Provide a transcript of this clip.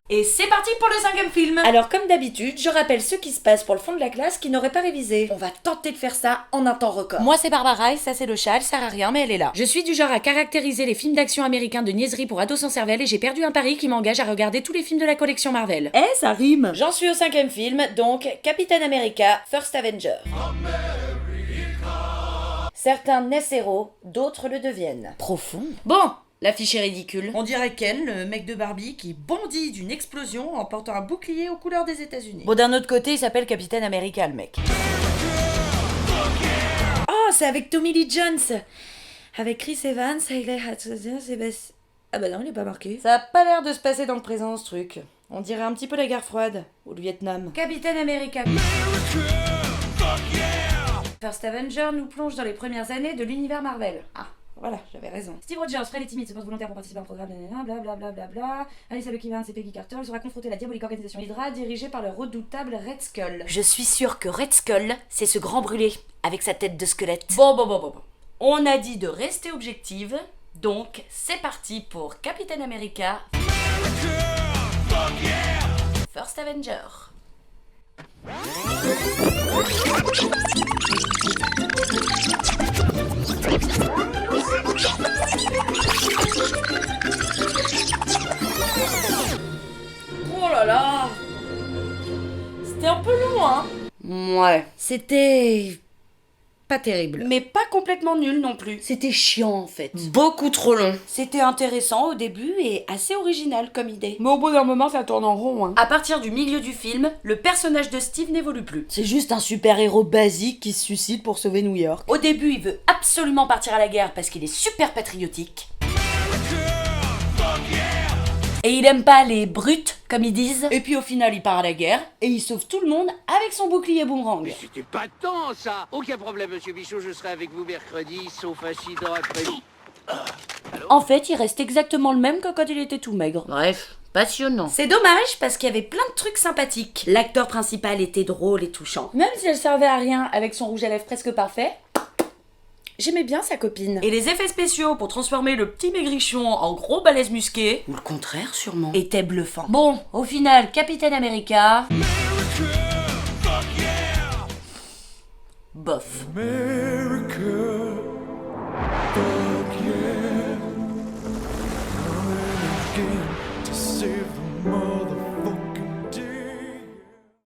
Et c'est parti pour le 5e film. Alors comme d'habitude, je rappelle ce qui se passe pour le fond de la classe qui n'aurait pas révisé. On va tenter de faire ça en un temps record. Moi c'est Barbara et ça c'est le chat, elle sert à rien mais elle est là. Je suis du genre à caractériser les films d'action américains de niaiserie pour ados sans cervelle et j'ai perdu un pari qui m'engage à regarder tous les films de la collection Marvel. Eh, ça rime. J'en suis au 5e film, donc Captain America, First Avenger. Certains naissent héros, d'autres le deviennent. Profond. Bon, l'affiche est ridicule. On dirait Ken, le mec de Barbie, qui bondit d'une explosion en portant un bouclier aux couleurs des États-Unis. Bon, d'un autre côté, il s'appelle Captain America, le mec. Oh, c'est avec Tommy Lee Jones. Avec Chris Evans, Hayley Hudson, Sébastien... Ah bah non, il est pas marqué. Ça a pas l'air de se passer dans le présent, ce truc. On dirait un petit peu la guerre froide, ou le Vietnam. Captain America. First Avenger nous plonge dans les premières années de l'univers Marvel. Ah, voilà, j'avais raison. Steve Rogers, Fred est timide, se porte volontaire pour participer à un programme, blablabla. Alice Lucky Evans et Peggy Carter sera confrontée à la diabolique organisation Hydra dirigée par le redoutable Red Skull. Je suis sûre que Red Skull, c'est ce grand brûlé, avec sa tête de squelette. Bon. On a dit de rester objective, donc c'est parti pour Captain America. First Avenger. Oh là là, c'était un peu long, hein. Ouais. C'était... pas terrible. Mais pas complètement nul non plus. C'était chiant, en fait. Beaucoup trop long. C'était intéressant au début et assez original comme idée. Mais au bout d'un moment, ça tourne en rond. Hein. À partir du milieu du film, le personnage de Steve n'évolue plus. C'est juste un super-héros basique qui se suicide pour sauver New York. Au début, il veut absolument partir à la guerre parce qu'il est super patriotique. Et il aime pas les brutes, comme ils disent. Et puis au final, il part à la guerre et il sauve tout le monde avec son bouclier boomerang. Mais c'était pas tant, ça. Aucun problème, monsieur Bichot, je serai avec vous mercredi, sauf incident après-midi. En fait, il reste exactement le même que quand il était tout maigre. Bref, passionnant. C'est dommage parce qu'il y avait plein de trucs sympathiques. L'acteur principal était drôle et touchant. Même si elle servait à rien avec son rouge à lèvres presque parfait, j'aimais bien sa copine. Et les effets spéciaux pour transformer le petit maigrichon en gros balèze musqué, Ou le contraire, sûrement. étaient bluffants. Bon, au final, Captain America... bof. America, fuck yeah, coming again.